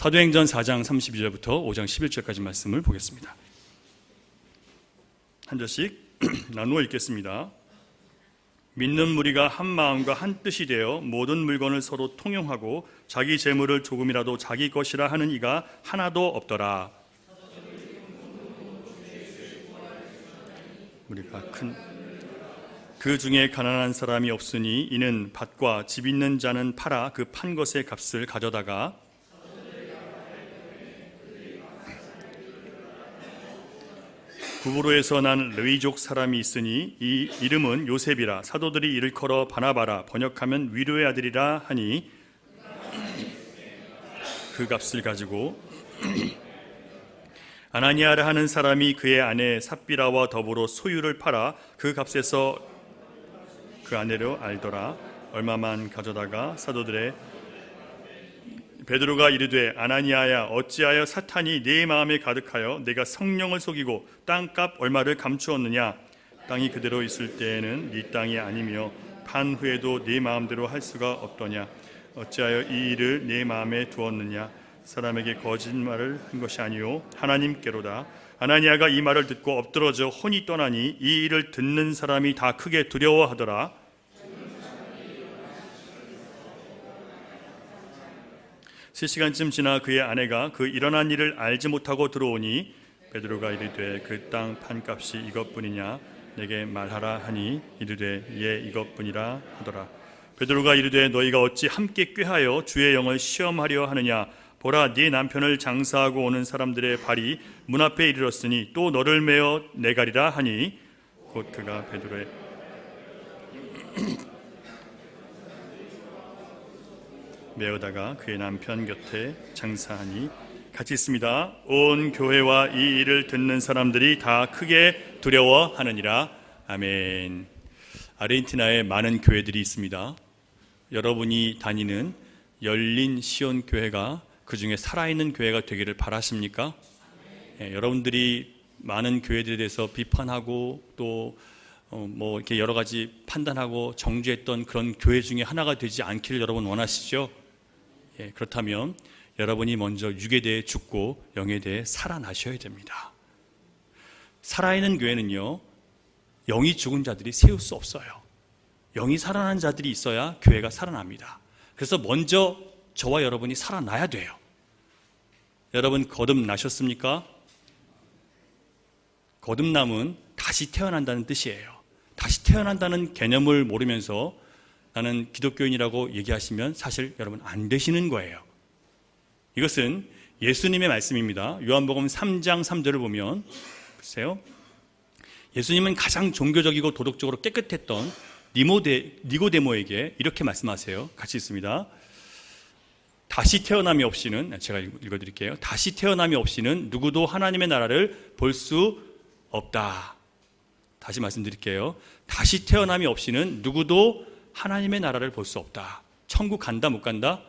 사도행전 4장 32절부터 5장 11절까지 말씀을 보겠습니다. 한 절씩 나누어 읽겠습니다. 믿는 무리가 한 마음과 한 뜻이 되어 모든 물건을 서로 통용하고 자기 재물을 조금이라도 자기 것이라 하는 이가 하나도 없더라. 우리가 그 중에 가난한 사람이 없으니 이는 밭과 집 있는 자는 팔아 그 판 것의 값을 가져다가 구브로에서 난 레위족 사람이 있으니 이 이름은 요셉이라. 사도들이 이를 걸어 바나바라, 번역하면 위로의 아들이라 하니 그 값을 가지고 아나니아라 하는 사람이 그의 아내 삽비라와 더불어 소유를 팔아 그 값에서 그 아내로 알더라. 얼마만 가져다가 사도들의 베드로가 이르되 아나니아야, 어찌하여 사탄이 네 마음에 가득하여 내가 성령을 속이고 땅값 얼마를 감추었느냐? 땅이 그대로 있을 때에는 네 땅이 아니며 판 후에도 네 마음대로 할 수가 없더냐? 어찌하여 이 일을 네 마음에 두었느냐? 사람에게 거짓말을 한 것이 아니요 하나님께로다. 아나니아가 이 말을 듣고 엎드러져 혼이 떠나니 이 일을 듣는 사람이 다 크게 두려워하더라. 세 시간쯤 지나 그의 아내가 그 일어난 일을 알지 못하고 들어오니 베드로가 이르되 그 땅 판값이 이것뿐이냐? 내게 말하라 하니 이르되 예 이것뿐이라 하더라. 베드로가 이르되 너희가 어찌 함께 꾀하여 주의 영을 시험하려 하느냐? 보라, 네 남편을 장사하고 오는 사람들의 발이 문 앞에 이르렀으니 또 너를 메어 내가리라 하니 곧 그가 베드로의 메어다가 그의 남편 곁에 장사하니. 같이 있습니다. 온 교회와 이 일을 듣는 사람들이 다 크게 두려워하느니라. 아멘. 아르헨티나에 많은 교회들이 있습니다. 여러분이 다니는 열린 시온 교회가 그 중에 살아있는 교회가 되기를 바라십니까? 여러분들이 많은 교회들에 대해서 비판하고 또 이렇게 여러 가지 판단하고 정죄했던 그런 교회 중에 하나가 되지 않기를 여러분 원하시죠? 그렇다면 여러분이 먼저 육에 대해 죽고 영에 대해 살아나셔야 됩니다. 살아있는 교회는요, 영이 죽은 자들이 세울 수 없어요. 영이 살아난 자들이 있어야 교회가 살아납니다. 그래서 먼저 저와 여러분이 살아나야 돼요. 여러분 거듭나셨습니까? 거듭남은 다시 태어난다는 뜻이에요. 다시 태어난다는 개념을 모르면서 나는 기독교인이라고 얘기하시면 사실 여러분 안 되시는 거예요. 이것은 예수님의 말씀입니다. 요한복음 3장 3절을 보면 보세요. 예수님은 가장 종교적이고 도덕적으로 깨끗했던 니고데모에게 이렇게 말씀하세요. 같이 있습니다. 다시 태어남이 없이는, 제가 읽어드릴게요. 다시 태어남이 없이는 누구도 하나님의 나라를 볼 수 없다. 다시 말씀드릴게요. 다시 태어남이 없이는 누구도 하나님의 나라를 볼 수 없다. 천국 간다 못 간다?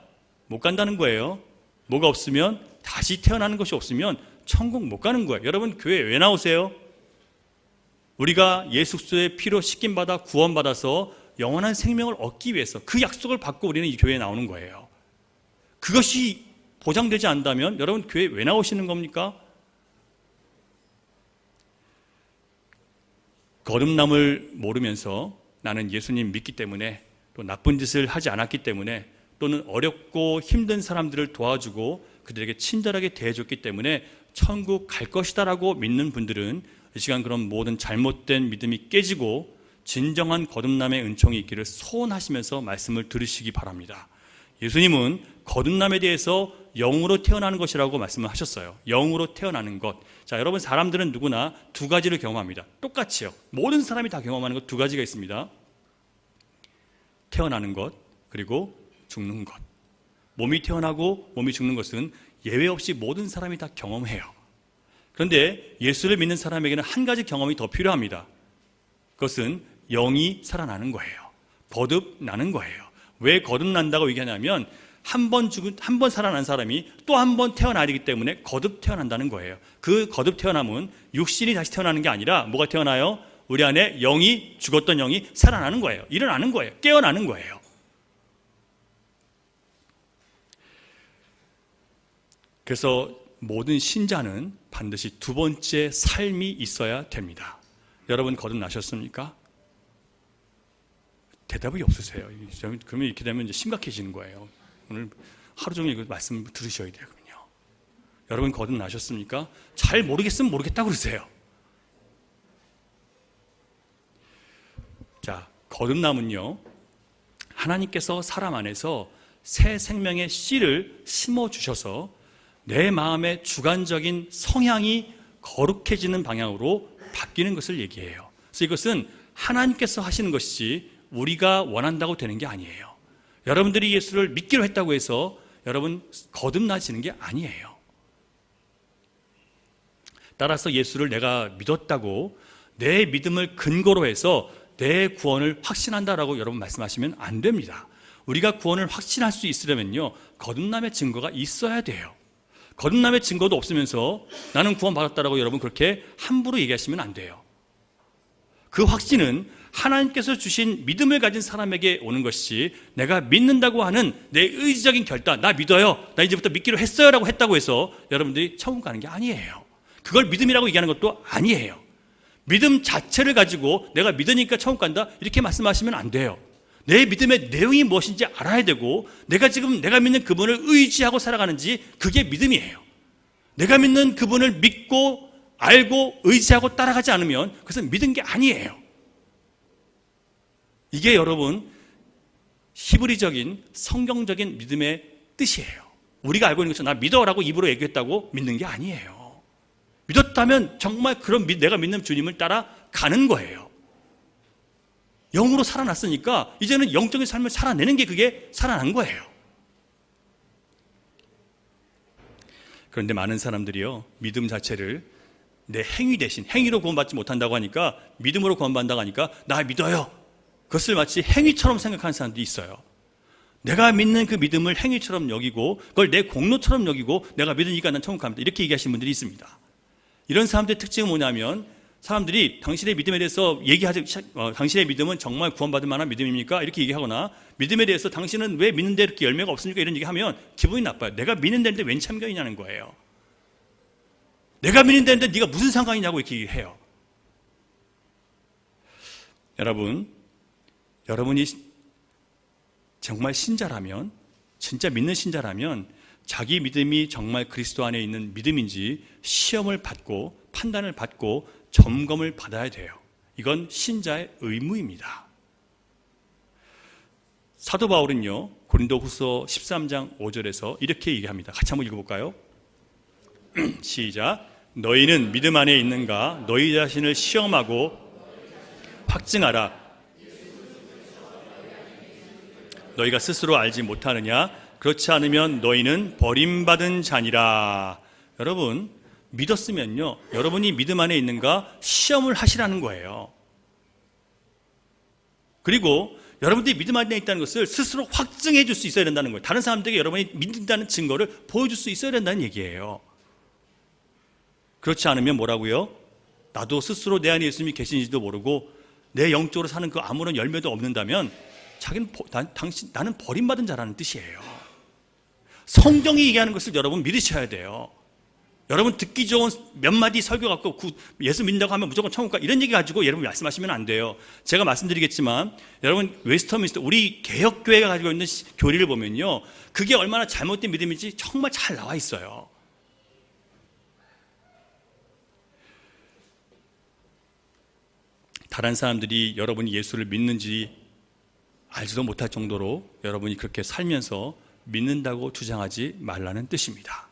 못 간다는 거예요. 뭐가 없으면, 다시 태어나는 것이 없으면 천국 못 가는 거예요. 여러분 교회 왜 나오세요? 우리가 예수 그리스도의 피로 씻김받아 구원받아서 영원한 생명을 얻기 위해서 그 약속을 받고 우리는 이 교회에 나오는 거예요. 그것이 보장되지 않는다면 여러분 교회 왜 나오시는 겁니까? 거듭남을 모르면서 나는 예수님 믿기 때문에, 또 나쁜 짓을 하지 않았기 때문에, 또는 어렵고 힘든 사람들을 도와주고 그들에게 친절하게 대해줬기 때문에 천국 갈 것이다라고 믿는 분들은 이 시간 그런 모든 잘못된 믿음이 깨지고 진정한 거듭남의 은총이 있기를 소원하시면서 말씀을 들으시기 바랍니다. 예수님은 거듭남에 대해서 영으로 태어나는 것이라고 말씀을 하셨어요. 영으로 태어나는 것. 자, 여러분 사람들은 누구나 두 가지를 경험합니다. 똑같이요. 모든 사람이 다 경험하는 것 두 가지가 있습니다. 태어나는 것, 그리고 죽는 것. 몸이 태어나고 몸이 죽는 것은 예외 없이 모든 사람이 다 경험해요. 그런데 예수를 믿는 사람에게는 한 가지 경험이 더 필요합니다. 그것은 영이 살아나는 거예요. 거듭나는 거예요. 왜 거듭난다고 얘기하냐면 한 번 살아난 사람이 또 한 번 태어나야 되기 때문에 거듭 태어난다는 거예요. 그 거듭 태어남은 육신이 다시 태어나는 게 아니라 뭐가 태어나요? 우리 안에 영이, 죽었던 영이 살아나는 거예요. 일어나는 거예요. 깨어나는 거예요. 그래서 모든 신자는 반드시 두 번째 삶이 있어야 됩니다. 여러분 거듭나셨습니까? 대답이 없으세요. 그러면 이렇게 되면 이제 심각해지는 거예요. 오늘 하루 종일 그 말씀 들으셔야 되거든요. 여러분 거듭나셨습니까? 잘 모르겠으면 모르겠다고 그러세요. 자, 거듭남은요, 하나님께서 사람 안에서 새 생명의 씨를 심어주셔서 내 마음의 주관적인 성향이 거룩해지는 방향으로 바뀌는 것을 얘기해요. 그래서 이것은 하나님께서 하시는 것이지 우리가 원한다고 되는 게 아니에요. 여러분들이 예수를 믿기로 했다고 해서 여러분 거듭나지는 게 아니에요. 따라서 예수를 내가 믿었다고 내 믿음을 근거로 해서 내 구원을 확신한다라고 여러분 말씀하시면 안 됩니다. 우리가 구원을 확신할 수 있으려면요, 거듭남의 증거가 있어야 돼요. 거듭남의 증거도 없으면서 나는 구원받았다라고 여러분 그렇게 함부로 얘기하시면 안 돼요. 그 확신은 하나님께서 주신 믿음을 가진 사람에게 오는 것이 내가 믿는다고 하는 내 의지적인 결단, 나 믿어요, 나 이제부터 믿기로 했어요 라고 했다고 해서 여러분들이 천국 가는 게 아니에요. 그걸 믿음이라고 얘기하는 것도 아니에요. 믿음 자체를 가지고 내가 믿으니까 천국 간다 이렇게 말씀하시면 안 돼요. 내 믿음의 내용이 무엇인지 알아야 되고, 내가 지금 내가 믿는 그분을 의지하고 살아가는지 그게 믿음이에요. 내가 믿는 그분을 믿고 알고 의지하고 따라가지 않으면 그것은 믿은 게 아니에요. 이게 여러분 히브리적인 성경적인 믿음의 뜻이에요. 우리가 알고 있는 것처럼 나 믿어라고 입으로 얘기했다고 믿는 게 아니에요. 믿었다면 정말 그런 내가 믿는 주님을 따라가는 거예요. 영으로 살아났으니까 이제는 영적인 삶을 살아내는 게 그게 살아난 거예요. 그런데 많은 사람들이요, 믿음 자체를 내 행위 대신, 행위로 구원받지 못한다고 하니까 믿음으로 구원받는다고 하니까 나 믿어요, 그것을 마치 행위처럼 생각하는 사람들이 있어요. 내가 믿는 그 믿음을 행위처럼 여기고 그걸 내 공로처럼 여기고 내가 믿으니까 난 천국 갑니다 이렇게 얘기하시는 분들이 있습니다. 이런 사람들의 특징은 뭐냐면, 사람들이 당신의 믿음에 대해서 당신의 믿음은 정말 구원받을 만한 믿음입니까? 이렇게 얘기하거나, 믿음에 대해서 당신은 왜 믿는데 이렇게 열매가 없습니까? 이런 얘기하면 기분이 나빠요. 내가 믿는다는데 웬 참견이냐는 거예요. 내가 믿는다는데 네가 무슨 상관이냐고 이렇게 얘기해요. 여러분이 정말 신자라면, 진짜 믿는 신자라면 자기 믿음이 정말 그리스도 안에 있는 믿음인지 시험을 받고 판단을 받고 점검을 받아야 돼요. 이건 신자의 의무입니다. 사도 바울은요, 고린도후서 13장 5절에서 이렇게 얘기합니다. 같이 한번 읽어볼까요? 시작. 너희는 믿음 안에 있는가? 너희 자신을 시험하고 확증하라. 너희가 스스로 알지 못하느냐? 그렇지 않으면 너희는 버림받은 자니라. 여러분, 믿었으면요, 여러분이 믿음 안에 있는가 시험을 하시라는 거예요. 그리고 여러분들이 믿음 안에 있다는 것을 스스로 확증해 줄 수 있어야 된다는 거예요. 다른 사람들에게 여러분이 믿는다는 증거를 보여줄 수 있어야 된다는 얘기예요. 그렇지 않으면 뭐라고요? 나도 스스로 내 안에 예수님이 계신지도 모르고 내 영적으로 사는 그 아무런 열매도 없는다면 나는 버림받은 자라는 뜻이에요. 성경이 얘기하는 것을 여러분 믿으셔야 돼요. 여러분 듣기 좋은 몇 마디 설교 갖고 예수 믿는다고 하면 무조건 천국 가, 이런 얘기 가지고 여러분 말씀하시면 안 돼요. 제가 말씀드리겠지만, 여러분 웨스터민스터 우리 개혁교회가 가지고 있는 교리를 보면요, 그게 얼마나 잘못된 믿음인지 정말 잘 나와 있어요. 다른 사람들이 여러분이 예수를 믿는지 알지도 못할 정도로 여러분이 그렇게 살면서 믿는다고 주장하지 말라는 뜻입니다.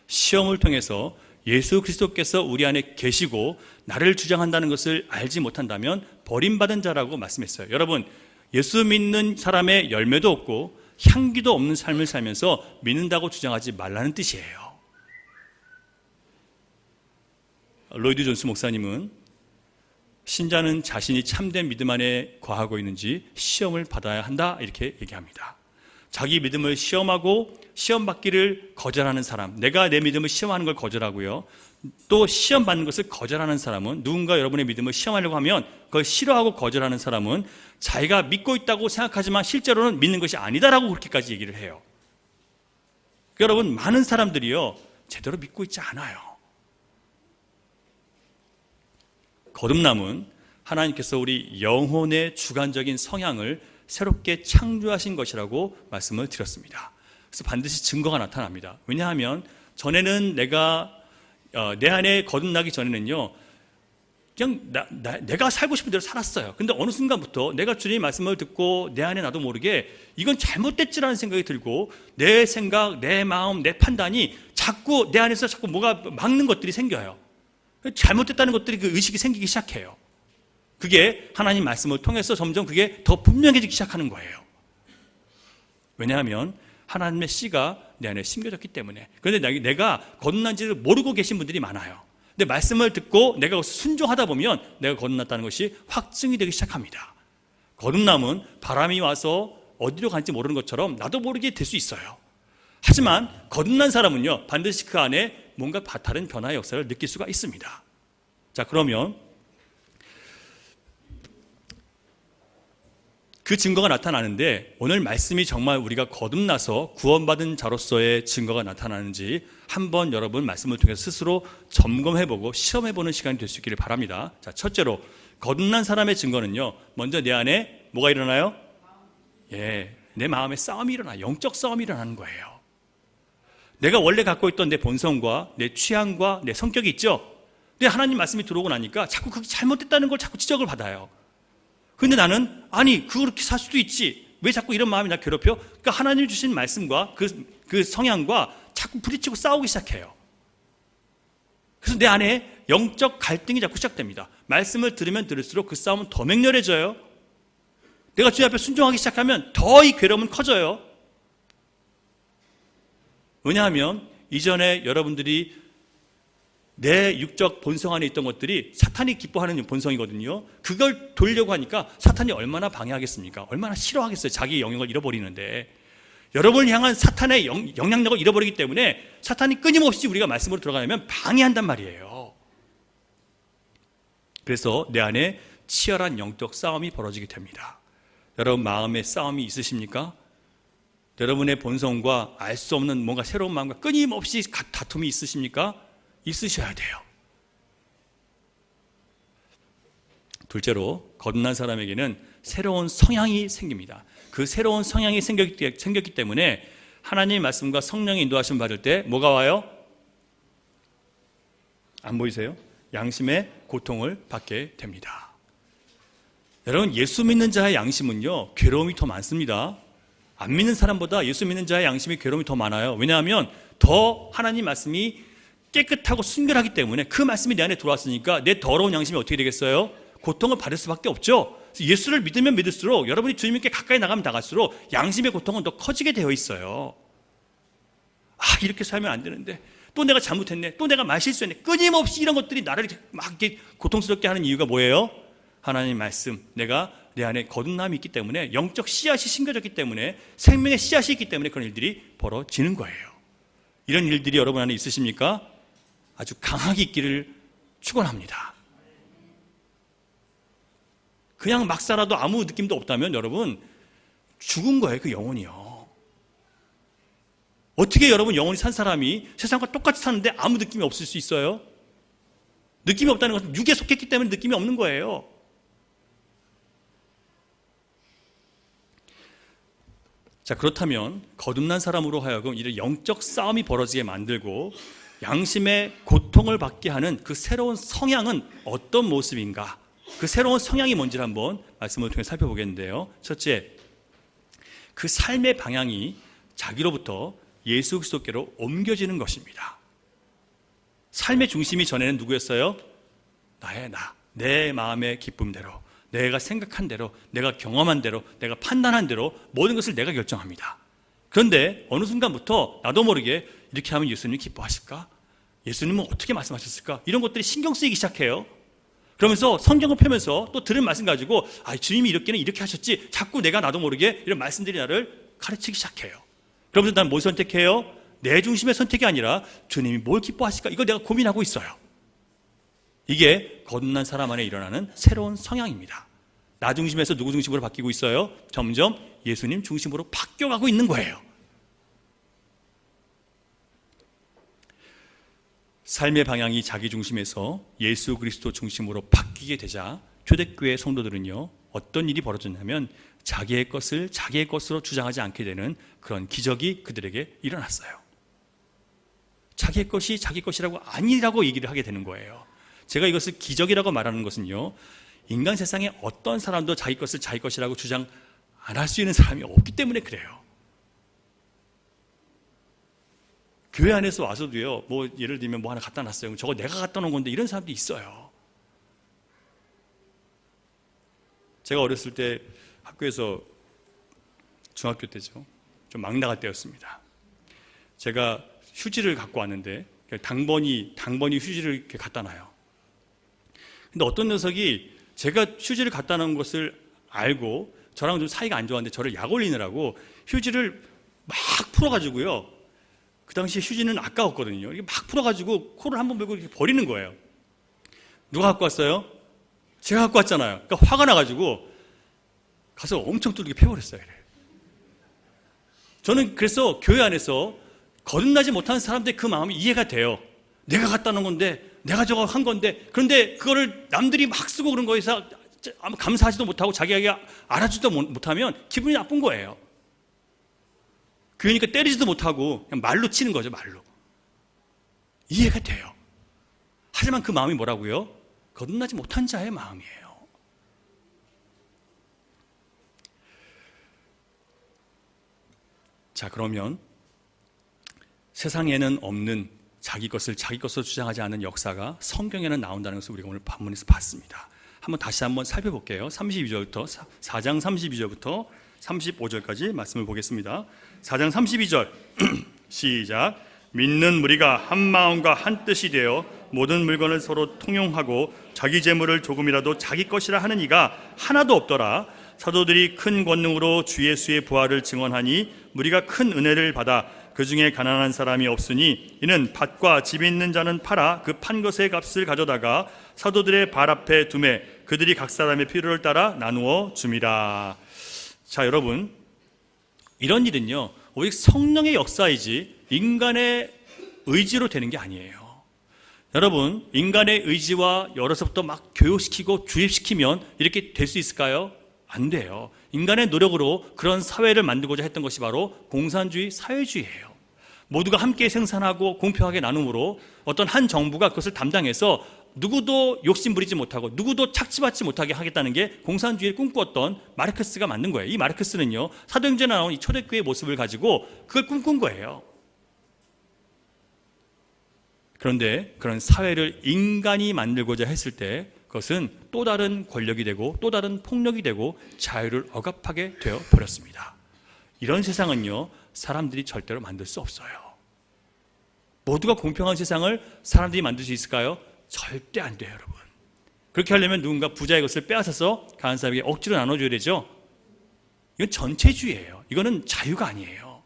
시험을 통해서 예수 그리스도께서 우리 안에 계시고 나를 주장한다는 것을 알지 못한다면 버림받은 자라고 말씀했어요. 여러분, 예수 믿는 사람의 열매도 없고 향기도 없는 삶을 살면서 믿는다고 주장하지 말라는 뜻이에요. 로이드 존스 목사님은 신자는 자신이 참된 믿음 안에 거하고 있는지 시험을 받아야 한다 이렇게 얘기합니다. 자기 믿음을 시험하고 시험받기를 거절하는 사람, 내가 내 믿음을 시험하는 걸 거절하고요, 또 시험받는 것을 거절하는 사람은, 누군가 여러분의 믿음을 시험하려고 하면 그걸 싫어하고 거절하는 사람은 자기가 믿고 있다고 생각하지만 실제로는 믿는 것이 아니다라고 그렇게까지 얘기를 해요. 여러분, 많은 사람들이요, 제대로 믿고 있지 않아요. 거듭남은 하나님께서 우리 영혼의 주관적인 성향을 새롭게 창조하신 것이라고 말씀을 드렸습니다. 그래서 반드시 증거가 나타납니다. 왜냐하면 전에는 내 안에 거듭나기 전에는요, 그냥 내가 살고 싶은 대로 살았어요. 근데 어느 순간부터 내가 주님의 말씀을 듣고 내 안에 나도 모르게 이건 잘못됐지라는 생각이 들고 내 생각, 내 마음, 내 판단이 자꾸 내 안에서 자꾸 뭐가 막는 것들이 생겨요. 잘못됐다는 것들이 그 의식이 생기기 시작해요. 그게 하나님 말씀을 통해서 점점 그게 더 분명해지기 시작하는 거예요. 왜냐하면 하나님의 씨가 내 안에 심겨졌기 때문에. 그런데 내가 거듭난지를 모르고 계신 분들이 많아요. 근데 말씀을 듣고 내가 순종하다 보면 내가 거듭났다는 것이 확증이 되기 시작합니다. 거듭남은 바람이 와서 어디로 갈지 모르는 것처럼 나도 모르게 될 수 있어요. 하지만 거듭난 사람은요, 반드시 그 안에 뭔가 다른 변화의 역사를 느낄 수가 있습니다. 자, 그러면 그 증거가 나타나는데 오늘 말씀이 정말 우리가 거듭나서 구원받은 자로서의 증거가 나타나는지 한번 여러분 말씀을 통해서 스스로 점검해보고 시험해보는 시간이 될 수 있기를 바랍니다. 자, 첫째로 거듭난 사람의 증거는요, 먼저 내 안에 뭐가 일어나요? 내 마음에 싸움이 일어나요. 영적 싸움이 일어나는 거예요. 내가 원래 갖고 있던 내 본성과 내 취향과 내 성격이 있죠. 근데 하나님 말씀이 들어오고 나니까 자꾸 그게 잘못됐다는 걸 자꾸 지적을 받아요. 근데 나는 그렇게 살 수도 있지, 왜 자꾸 이런 마음이 나 괴롭혀? 그러니까 하나님 주신 말씀과 그 성향과 자꾸 부딪히고 싸우기 시작해요. 그래서 내 안에 영적 갈등이 자꾸 시작됩니다. 말씀을 들으면 들을수록 그 싸움은 더 맹렬해져요. 내가 주님 앞에 순종하기 시작하면 더 이 괴로움은 커져요. 왜냐하면 이전에 여러분들이 내 육적 본성 안에 있던 것들이 사탄이 기뻐하는 본성이거든요. 그걸 돌려고 하니까 사탄이 얼마나 방해하겠습니까? 얼마나 싫어하겠어요. 자기의 영역을 잃어버리는데. 여러분을 향한 사탄의 영향력을 잃어버리기 때문에 사탄이 끊임없이 우리가 말씀으로 들어가려면 방해한단 말이에요. 그래서 내 안에 치열한 영적 싸움이 벌어지게 됩니다. 여러분 마음에 싸움이 있으십니까? 여러분의 본성과 알 수 없는 뭔가 새로운 마음과 끊임없이 다툼이 있으십니까? 있으셔야 돼요. 둘째로 거듭난 사람에게는 새로운 성향이 생깁니다. 그 새로운 성향이 생겼기 때문에 하나님의 말씀과 성령의 인도하심 받을 때 뭐가 와요? 안 보이세요? 양심의 고통을 받게 됩니다. 여러분, 예수 믿는 자의 양심은요, 괴로움이 더 많습니다. 안 믿는 사람보다 예수 믿는 자의 양심이 괴로움이 더 많아요. 왜냐하면 더 하나님 말씀이 깨끗하고 순결하기 때문에 그 말씀이 내 안에 들어왔으니까 내 더러운 양심이 어떻게 되겠어요? 고통을 받을 수밖에 없죠. 예수를 믿으면 믿을수록, 여러분이 주님께 가까이 나가면 나갈수록 양심의 고통은 더 커지게 되어 있어요. 이렇게 살면 안 되는데, 또 내가 잘못했네, 또 내가 말실수했네, 끊임없이 이런 것들이 나를 막 이렇게 고통스럽게 하는 이유가 뭐예요? 하나님 말씀, 내가 내 안에 거듭남이 있기 때문에, 영적 씨앗이 심겨졌기 때문에, 생명의 씨앗이 있기 때문에 그런 일들이 벌어지는 거예요. 이런 일들이 여러분 안에 있으십니까? 아주 강하게 있기를 축원합니다. 그냥 막 살아도 아무 느낌도 없다면 여러분 죽은 거예요. 그 영혼이요. 어떻게 여러분 영혼이 산 사람이 세상과 똑같이 사는데 아무 느낌이 없을 수 있어요? 느낌이 없다는 것은 육에 속했기 때문에 느낌이 없는 거예요. 자, 그렇다면 거듭난 사람으로 하여금 이런 영적 싸움이 벌어지게 만들고 양심의 고통을 받게 하는 그 새로운 성향은 어떤 모습인가? 그 새로운 성향이 뭔지를 한번 말씀을 통해 살펴보겠는데요. 첫째, 그 삶의 방향이 자기로부터 예수 그리스도께로 옮겨지는 것입니다. 삶의 중심이 전에는 누구였어요? 나의 나, 내 마음의 기쁨대로, 내가 생각한 대로, 내가 경험한 대로, 내가 판단한 대로 모든 것을 내가 결정합니다. 그런데 어느 순간부터 나도 모르게 이렇게 하면 예수님이 기뻐하실까? 예수님은 어떻게 말씀하셨을까? 이런 것들이 신경 쓰이기 시작해요. 그러면서 성경을 펴면서 또 들은 말씀 가지고 주님이 이렇게는 이렇게 하셨지, 자꾸 내가 나도 모르게 이런 말씀들이 나를 가르치기 시작해요. 그러면서 난 뭘 선택해요? 내 중심의 선택이 아니라 주님이 뭘 기뻐하실까? 이걸 내가 고민하고 있어요. 이게 거듭난 사람 안에 일어나는 새로운 성향입니다. 나 중심에서 누구 중심으로 바뀌고 있어요? 점점 예수님 중심으로 바뀌어가고 있는 거예요. 삶의 방향이 자기 중심에서 예수 그리스도 중심으로 바뀌게 되자 초대교회 성도들은요, 어떤 일이 벌어졌냐면 자기의 것을 자기의 것으로 주장하지 않게 되는 그런 기적이 그들에게 일어났어요. 자기의 것이 자기 것이라고 아니라고 얘기를 하게 되는 거예요. 제가 이것을 기적이라고 말하는 것은요, 인간 세상에 어떤 사람도 자기 것을 자기 것이라고 주장 안 할 수 있는 사람이 없기 때문에 그래요. 교회 안에서 와서도요, 뭐 예를 들면 뭐 하나 갖다 놨어요. 저거 내가 갖다 놓은 건데, 이런 사람도 있어요. 제가 어렸을 때 학교에서, 중학교 때죠, 좀 막 나갈 때였습니다. 제가 휴지를 갖고 왔는데 당번이 휴지를 이렇게 갖다 놔요. 근데 어떤 녀석이 제가 휴지를 갖다 놓은 것을 알고 저랑 좀 사이가 안 좋았는데 저를 약 올리느라고 휴지를 막 풀어가지고요, 그 당시에 휴지는 아까웠거든요. 이게 막 풀어가지고 코를 한번 베고 이렇게 버리는 거예요. 누가 갖고 왔어요? 제가 갖고 왔잖아요. 그러니까 화가 나가지고 가서 엄청 두들겨 패버렸어요. 저는 그래서 교회 안에서 거듭나지 못한 사람들의 그 마음이 이해가 돼요. 내가 갖다 놓은 건데, 내가 저거 한 건데, 그런데 그거를 남들이 막 쓰고 그런 거에서 아무 감사하지도 못하고 자기가 알아주지도 못하면 기분이 나쁜 거예요. 교회니까 때리지도 못하고 그냥 말로 치는 거죠, 말로. 이해가 돼요. 하지만 그 마음이 뭐라고요? 거듭나지 못한 자의 마음이에요. 자, 그러면 세상에는 없는 자기 것을 자기 것으로 주장하지 않는 역사가 성경에는 나온다는 것을 우리가 오늘 본문에서 봤습니다. 다시 한번 살펴볼게요. 32절부터 4장 32절부터 35절까지 말씀을 보겠습니다. 4장 32절 시작. 믿는 무리가 한 마음과 한 뜻이 되어 모든 물건을 서로 통용하고 자기 재물을 조금이라도 자기 것이라 하는 이가 하나도 없더라. 사도들이 큰 권능으로 주 예수의 부활을 증언하니 무리가 큰 은혜를 받아 그 중에 가난한 사람이 없으니 이는 밭과 집 있는 자는 팔아 그 판 것의 값을 가져다가 사도들의 발 앞에 두매 그들이 각 사람의 필요를 따라 나누어 줌이라. 자, 여러분, 이런 일은요 오직 성령의 역사이지 인간의 의지로 되는 게 아니에요. 여러분, 인간의 의지와 열어서부터 막 교육시키고 주입시키면 이렇게 될 수 있을까요? 안 돼요. 인간의 노력으로 그런 사회를 만들고자 했던 것이 바로 공산주의, 사회주의예요. 모두가 함께 생산하고 공평하게 나눔으로 어떤 한 정부가 그것을 담당해서 누구도 욕심부리지 못하고 누구도 착취받지 못하게 하겠다는 게 공산주의를 꿈꾸었던 마르크스가 만든 거예요. 이 마르크스는요, 사도행전에 나온 이 초대교회의 모습을 가지고 그걸 꿈꾼 거예요. 그런데 그런 사회를 인간이 만들고자 했을 때 그것은 또 다른 권력이 되고 또 다른 폭력이 되고 자유를 억압하게 되어 버렸습니다. 이런 세상은요, 사람들이 절대로 만들 수 없어요. 모두가 공평한 세상을 사람들이 만들 수 있을까요? 절대 안 돼요, 여러분. 그렇게 하려면 누군가 부자의 것을 빼앗아서 가난한 사람에게 억지로 나눠줘야 되죠. 이건 전체주의예요. 이거는 자유가 아니에요.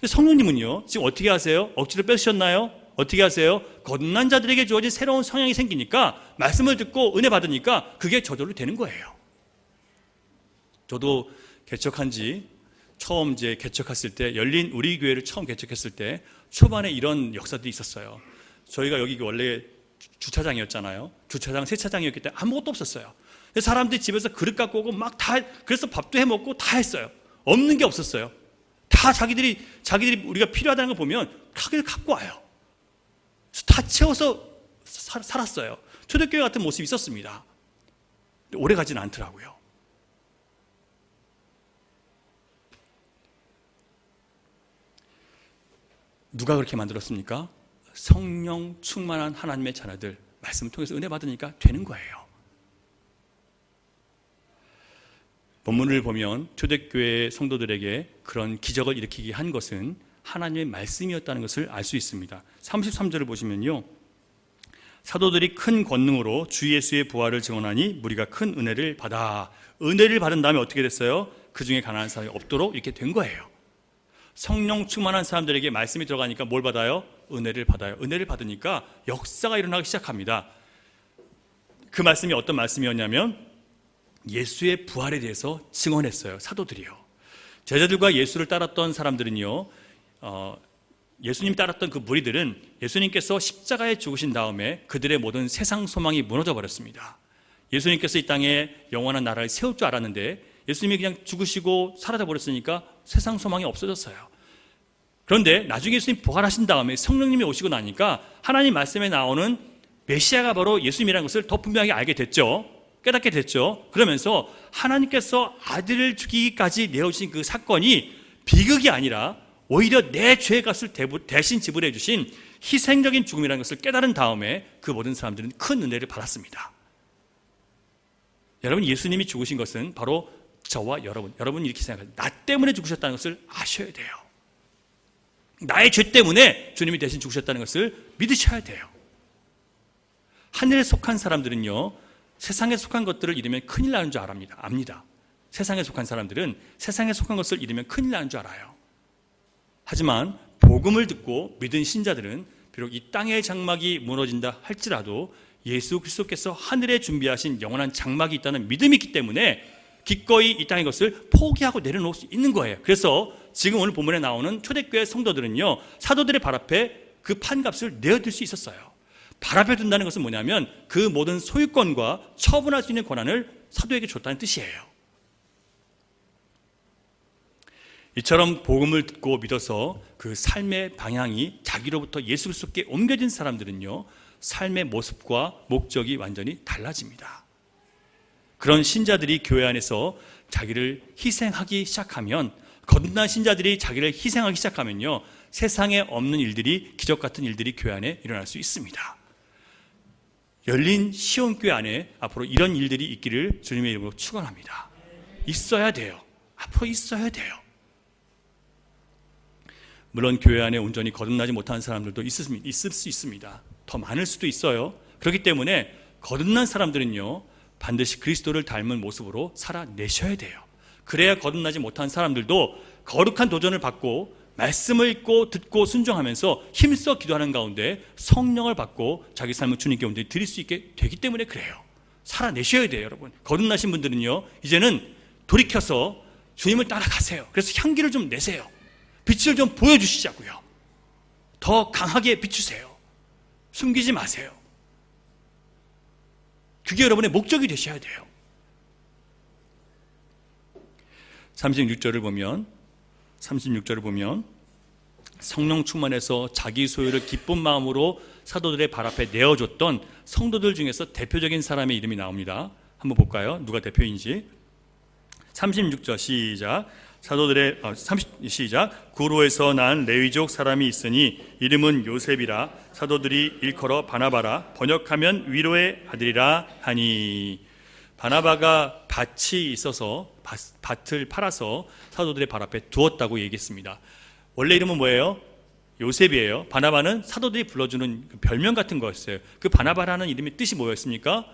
성령님은요, 지금 어떻게 하세요? 억지로 뺏으셨나요? 어떻게 하세요? 거듭난 자들에게 주어진 새로운 성향이 생기니까, 말씀을 듣고 은혜 받으니까 그게 저절로 되는 거예요. 저도 개척한 지 처음 개척했을 때, 열린 우리 교회를 처음 개척했을 때 초반에 이런 역사들이 있었어요. 저희가 여기 원래 주차장이었잖아요. 주차장, 세차장이었기 때문에 아무것도 없었어요. 사람들이 집에서 그릇 갖고 오고 막 다, 그래서 밥도 해 먹고 다 했어요. 없는 게 없었어요. 다 자기들이 우리가 필요하다는 걸 보면 가게를 갖고 와요. 다 채워서 살았어요. 초대교회 같은 모습이 있었습니다. 오래 가지는 않더라고요. 누가 그렇게 만들었습니까? 성령 충만한 하나님의 자녀들, 말씀을 통해서 은혜 받으니까 되는 거예요. 본문을 보면 초대교회 성도들에게 그런 기적을 일으키게 한 것은 하나님의 말씀이었다는 것을 알 수 있습니다. 33절을 보시면요, 사도들이 큰 권능으로 주 예수의 부활을 증언하니 무리가 큰 은혜를 받아. 은혜를 받은 다음에 어떻게 됐어요? 그 중에 가난한 사람이 없도록 이렇게 된 거예요. 성령 충만한 사람들에게 말씀이 들어가니까 뭘 받아요? 은혜를 받아요. 은혜를 받으니까 역사가 일어나기 시작합니다. 그 말씀이 어떤 말씀이었냐면 예수의 부활에 대해서 증언했어요. 사도들이요. 제자들과 예수를 따랐던 사람들은요, 예수님 따랐던 그 무리들은 예수님께서 십자가에 죽으신 다음에 그들의 모든 세상 소망이 무너져 버렸습니다. 예수님께서 이 땅에 영원한 나라를 세울 줄 알았는데 예수님이 그냥 죽으시고 사라져 버렸으니까 세상 소망이 없어졌어요. 그런데 나중에 예수님 부활하신 다음에 성령님이 오시고 나니까 하나님 말씀에 나오는 메시아가 바로 예수님이라는 것을 더 분명하게 알게 됐죠. 깨닫게 됐죠. 그러면서 하나님께서 아들을 죽이기까지 내어주신 그 사건이 비극이 아니라 오히려 내 죄의 값을 대신 지불해 주신 희생적인 죽음이라는 것을 깨달은 다음에 그 모든 사람들은 큰 은혜를 받았습니다. 여러분, 예수님이 죽으신 것은 바로 저와 여러분 이렇게 생각해요. 나 때문에 죽으셨다는 것을 아셔야 돼요. 나의 죄 때문에 주님이 대신 죽으셨다는 것을 믿으셔야 돼요. 하늘에 속한 사람들은요, 세상에 속한 것들을 잃으면 큰일 나는 줄 압니다. 세상에 속한 사람들은 세상에 속한 것을 잃으면 큰일 나는 줄 알아요. 하지만 복음을 듣고 믿은 신자들은 비록 이 땅의 장막이 무너진다 할지라도 예수 그리스도께서 하늘에 준비하신 영원한 장막이 있다는 믿음이 있기 때문에 기꺼이 이 땅의 것을 포기하고 내려놓을 수 있는 거예요. 그래서 지금 오늘 본문에 나오는 초대교회 성도들은요, 사도들의 발 앞에 그 판값을 내어둘 수 있었어요. 발 앞에 둔다는 것은 뭐냐면 그 모든 소유권과 처분할 수 있는 권한을 사도에게 줬다는 뜻이에요. 이처럼 복음을 듣고 믿어서 그 삶의 방향이 자기로부터 예수 그리스도께 옮겨진 사람들은요, 삶의 모습과 목적이 완전히 달라집니다. 그런 신자들이 교회 안에서 자기를 희생하기 시작하면, 거듭난 신자들이 자기를 희생하기 시작하면요, 세상에 없는 일들이, 기적 같은 일들이 교회 안에 일어날 수 있습니다. 열린 시온교회 안에 앞으로 이런 일들이 있기를 주님의 이름으로 축원합니다. 있어야 돼요. 앞으로 있어야 돼요. 물론 교회 안에 온전히 거듭나지 못한 사람들도 있을 수 있습니다. 더 많을 수도 있어요. 그렇기 때문에 거듭난 사람들은요, 반드시 그리스도를 닮은 모습으로 살아내셔야 돼요. 그래야 거듭나지 못한 사람들도 거룩한 도전을 받고 말씀을 읽고 듣고 순종하면서 힘써 기도하는 가운데 성령을 받고 자기 삶을 주님께 온전히 드릴 수 있게 되기 때문에 그래요. 살아내셔야 돼요, 여러분. 거듭나신 분들은요, 이제는 돌이켜서 주님을 따라가세요. 그래서 향기를 좀 내세요. 빛을 좀 보여주시자고요. 더 강하게 비추세요. 숨기지 마세요. 그게 여러분의 목적이 되셔야 돼요. 36절을 보면 성령 충만해서 자기 소유를 기쁜 마음으로 사도들의 발 앞에 내어줬던 성도들 중에서 대표적인 사람의 이름이 나옵니다. 한번 볼까요? 누가 대표인지. 36절 시작. 시작. 구로에서 난 레위족 사람이 있으니 이름은 요셉이라. 사도들이 일컬어 바나바라. 번역하면 위로의 아들이라 하니. 바나바가 밭이 있어서 밭을 팔아서 사도들의 발 앞에 두었다고 얘기했습니다. 원래 이름은 뭐예요? 요셉이에요. 바나바는 사도들이 불러주는 별명 같은 거였어요. 그 바나바라는 이름의 뜻이 뭐였습니까?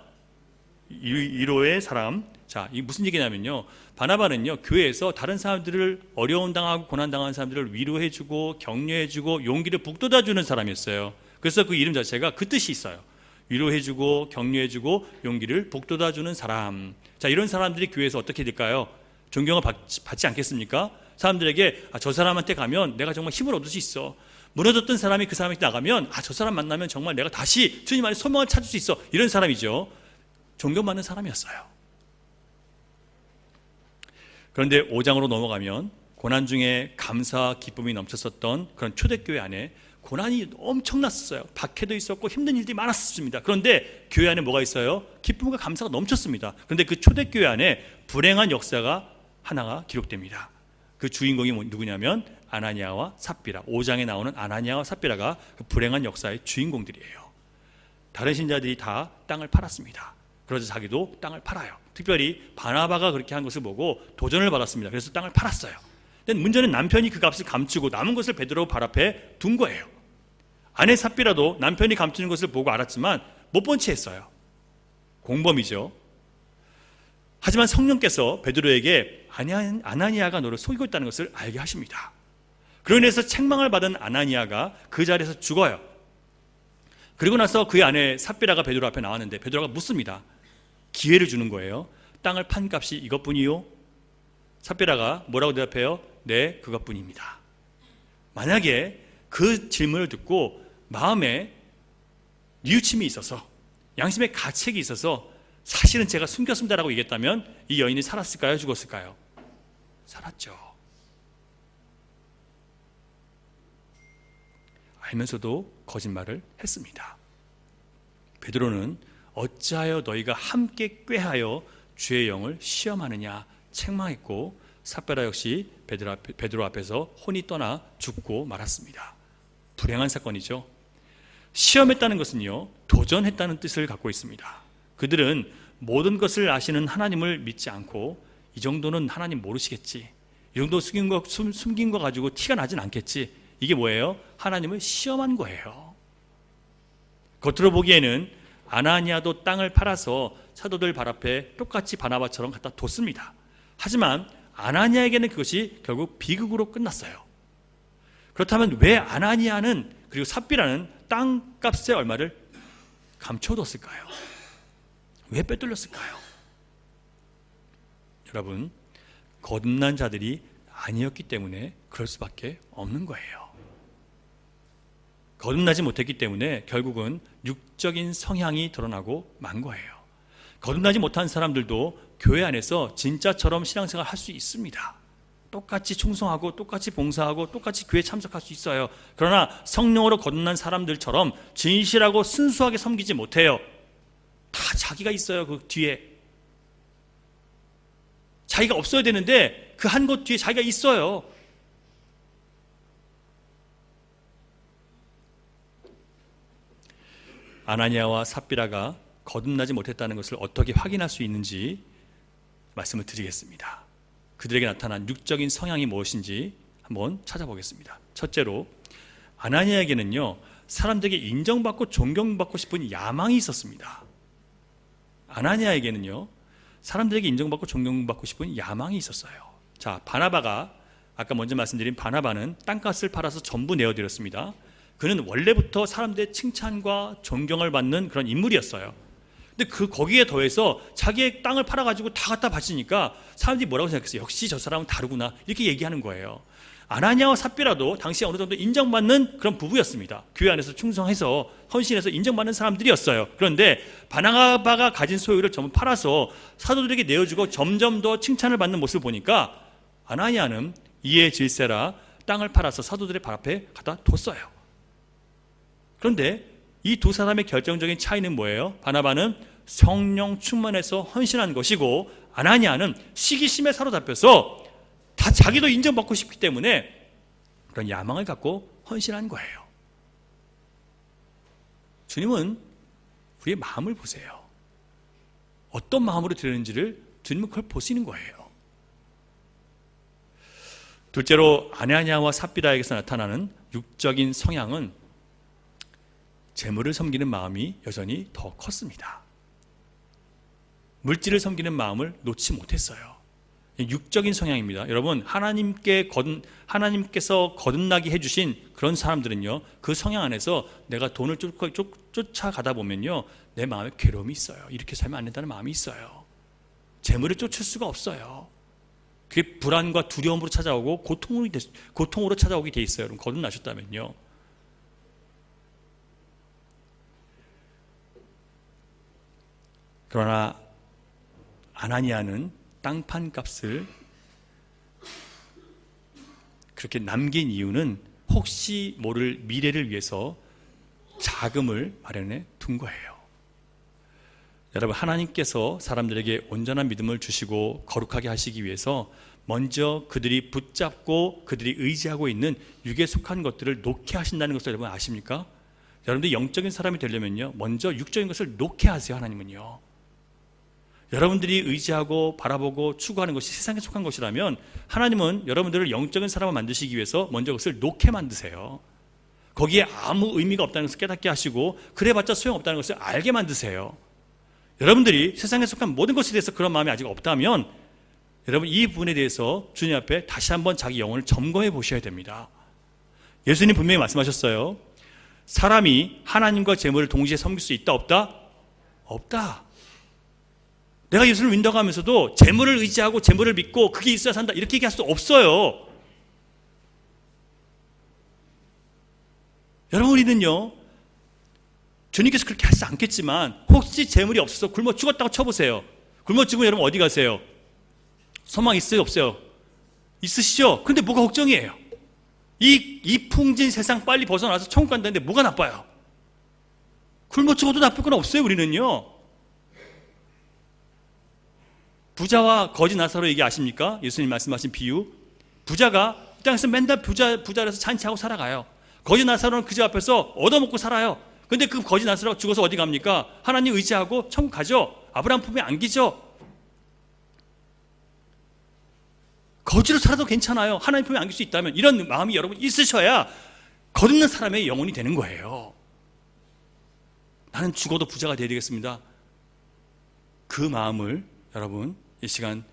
위로의 사람. 자, 이게 무슨 얘기냐면요, 바나바는요, 교회에서 다른 사람들을 어려움 당하고 고난 당한 사람들을 위로해주고 격려해주고 용기를 북돋아주는 사람이었어요. 그래서 그 이름 자체가 그 뜻이 있어요. 위로해주고 격려해주고 용기를 북돋아주는 사람. 자, 이런 사람들이 교회에서 어떻게 될까요? 존경을 받지 않겠습니까? 사람들에게 저 사람한테 가면 내가 정말 힘을 얻을 수 있어. 무너졌던 사람이 그 사람한테 나가면 저 사람 만나면 정말 내가 다시 주님 안에 소망을 찾을 수 있어. 이런 사람이죠. 존경받는 사람이었어요. 그런데 5장으로 넘어가면 고난 중에 감사와 기쁨이 넘쳤었던 그런 초대교회 안에 고난이 엄청났어요. 박해도 있었고 힘든 일들이 많았습니다. 그런데 교회 안에 뭐가 있어요? 기쁨과 감사가 넘쳤습니다. 그런데 그 초대교회 안에 불행한 역사가 하나가 기록됩니다. 그 주인공이 누구냐면 아나니아와 삽비라. 5장에 나오는 아나니아와 삽비라가 그 불행한 역사의 주인공들이에요. 다른 신자들이 다 땅을 팔았습니다. 그러자 자기도 땅을 팔아요. 특별히 바나바가 그렇게 한 것을 보고 도전을 받았습니다. 그래서 땅을 팔았어요. 근데 문제는 남편이 그 값을 감추고 남은 것을 베드로 발 앞에 둔 거예요. 아내 삽비라도 남편이 감추는 것을 보고 알았지만 못 본 채 했어요. 공범이죠. 하지만 성령께서 베드로에게 아나니아가 너를 속이고 있다는 것을 알게 하십니다. 그로 인해서 책망을 받은 아나니아가 그 자리에서 죽어요. 그리고 나서 그의 아내 삽비라가 베드로 앞에 나왔는데 베드로가 묻습니다. 기회를 주는 거예요. 땅을 판 값이 이것뿐이요? 삽비라가 뭐라고 대답해요? 네, 그것뿐입니다. 만약에 그 질문을 듣고 마음에 뉘우침이 있어서, 양심의 가책이 있어서 사실은 제가 숨겼습니다라고 얘기했다면 이 여인이 살았을까요? 죽었을까요? 살았죠. 알면서도 거짓말을 했습니다. 베드로는 어찌하여 너희가 함께 꾀하여 주의 영을 시험하느냐 책망했고, 삽비라 역시 베드로 앞에서 혼이 떠나 죽고 말았습니다. 불행한 사건이죠. 시험했다는 것은요, 도전했다는 뜻을 갖고 있습니다. 그들은 모든 것을 아시는 하나님을 믿지 않고, 이 정도는 하나님 모르시겠지, 이 정도 숨긴 거 가지고 티가 나진 않겠지, 이게 뭐예요? 하나님을 시험한 거예요. 겉으로 보기에는 아나니아도 땅을 팔아서 사도들 발 앞에 똑같이 바나바처럼 갖다 뒀습니다. 하지만 아나니아에게는 그것이 결국 비극으로 끝났어요. 그렇다면 왜 아나니아는, 그리고 삽비라는 땅값의 얼마를 감춰뒀을까요? 왜 빼돌렸을까요? 여러분, 거듭난 자들이 아니었기 때문에 그럴 수밖에 없는 거예요. 거듭나지 못했기 때문에 결국은 육적인 성향이 드러나고 만 거예요. 거듭나지 못한 사람들도 교회 안에서 진짜처럼 신앙생활 할 수 있습니다. 똑같이 충성하고 똑같이 봉사하고 똑같이 교회 참석할 수 있어요. 그러나 성령으로 거듭난 사람들처럼 진실하고 순수하게 섬기지 못해요. 다 자기가 있어요. 그 뒤에 자기가 없어야 되는데 그 한 곳 뒤에 자기가 있어요. 아나니아와 삽비라가 거듭나지 못했다는 것을 어떻게 확인할 수 있는지 말씀을 드리겠습니다. 그들에게 나타난 육적인 성향이 무엇인지 한번 찾아보겠습니다. 첫째로, 아나니아에게는요, 사람들에게 인정받고 존경받고 싶은 야망이 있었습니다. 아나니아에게는요, 사람들에게 인정받고 존경받고 싶은 야망이 있었어요. 자, 바나바가, 아까 먼저 말씀드린 바나바는 땅값을 팔아서 전부 내어드렸습니다. 그는 원래부터 사람들의 칭찬과 존경을 받는 그런 인물이었어요. 근데 거기에 더해서 자기의 땅을 팔아가지고 다 갖다 바치니까 사람들이 뭐라고 생각했어요? 역시 저 사람은 다르구나, 이렇게 얘기하는 거예요. 아나니아와 삽비라도 당시에 어느 정도 인정받는 그런 부부였습니다. 교회 안에서 충성해서 헌신해서 인정받는 사람들이었어요. 그런데 바나바가 가진 소유를 전부 팔아서 사도들에게 내어주고 점점 더 칭찬을 받는 모습을 보니까 아나니아는 이에 질세라 땅을 팔아서 사도들의 발 앞에 갖다 뒀어요. 그런데 이 두 사람의 결정적인 차이는 뭐예요? 바나바는 성령 충만해서 헌신한 것이고, 아나니아는 시기심에 사로잡혀서 다 자기도 인정받고 싶기 때문에 그런 야망을 갖고 헌신한 거예요. 주님은 우리의 마음을 보세요. 어떤 마음으로 드리는지를 주님은 그걸 보시는 거예요. 둘째로, 아나니아와 삽비라에게서 나타나는 육적인 성향은 재물을 섬기는 마음이 여전히 더 컸습니다. 물질을 섬기는 마음을 놓지 못했어요. 육적인 성향입니다. 여러분, 하나님께서 거듭나게 해주신 그런 사람들은요, 그 성향 안에서 내가 돈을 쫓아가다 보면요, 내 마음에 괴로움이 있어요. 이렇게 살면 안 된다는 마음이 있어요. 재물을 쫓을 수가 없어요. 그게 불안과 두려움으로 찾아오고 고통으로 찾아오게 돼 있어요. 여러분, 거듭나셨다면요. 그러나 아나니아는 땅판 값을 그렇게 남긴 이유는 혹시 모를 미래를 위해서 자금을 마련해 둔 거예요. 여러분, 하나님께서 사람들에게 온전한 믿음을 주시고 거룩하게 하시기 위해서 먼저 그들이 붙잡고 그들이 의지하고 있는 육에 속한 것들을 놓게 하신다는 것을 여러분 아십니까? 여러분들이 영적인 사람이 되려면요, 먼저 육적인 것을 놓게 하세요. 하나님은요, 여러분들이 의지하고 바라보고 추구하는 것이 세상에 속한 것이라면 하나님은 여러분들을 영적인 사람을 만드시기 위해서 먼저 그것을 놓게 만드세요. 거기에 아무 의미가 없다는 것을 깨닫게 하시고 그래봤자 소용없다는 것을 알게 만드세요. 여러분들이 세상에 속한 모든 것에 대해서 그런 마음이 아직 없다면 여러분, 이 부분에 대해서 주님 앞에 다시 한번 자기 영혼을 점검해 보셔야 됩니다. 예수님 분명히 말씀하셨어요. 사람이 하나님과 재물을 동시에 섬길 수 있다 없다? 없다. 내가 예수를 믿는다고 하면서도 재물을 의지하고 재물을 믿고 그게 있어야 산다, 이렇게 얘기할 수 없어요. 여러분, 우리는요, 주님께서 그렇게 하지 않겠지만 혹시 재물이 없어서 굶어 죽었다고 쳐보세요. 굶어 죽으면 여러분 어디 가세요? 소망 있어요, 없어요? 있으시죠? 근데 뭐가 걱정이에요? 이 풍진 세상 빨리 벗어나서 천국 간다는데 뭐가 나빠요? 굶어 죽어도 나쁠 건 없어요. 우리는요. 부자와 거지 나사로 얘기 아십니까? 예수님 말씀하신 비유. 부자가 이 땅에서 맨날 부자라서 잔치하고 살아가요. 거지 나사로는 그 집 앞에서 얻어먹고 살아요. 근데 그 거지 나사로가 죽어서 어디 갑니까? 하나님 의지하고 천국 가죠. 아브라함 품에 안기죠. 거지로 살아도 괜찮아요. 하나님 품에 안길 수 있다면. 이런 마음이 여러분 있으셔야 거듭난 사람의 영혼이 되는 거예요. 나는 죽어도 부자가 되어야 되겠습니다. 그 마음을 여러분 이 시간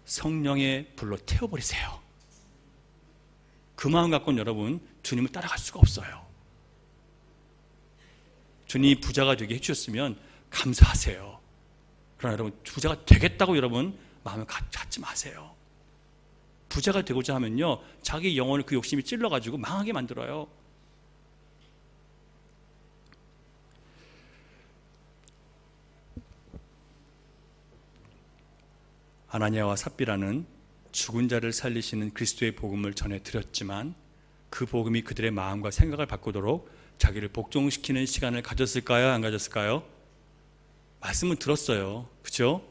성령의 불로 태워버리세요. 그 마음 갖고는 여러분 주님을 따라갈 수가 없어요. 주님이 부자가 되게 해주셨으면 감사하세요. 그러나 여러분 부자가 되겠다고 여러분 마음을 갖지 마세요. 부자가 되고자 하면요 자기 영혼을 그 욕심이 찔러가지고 망하게 만들어요. 아나니아와 삽비라는 죽은 자를 살리시는 그리스도의 복음을 전해드렸지만 그 복음이 그들의 마음과 생각을 바꾸도록 자기를 복종시키는 시간을 가졌을까요? 안 가졌을까요? 말씀은 들었어요. 그렇죠?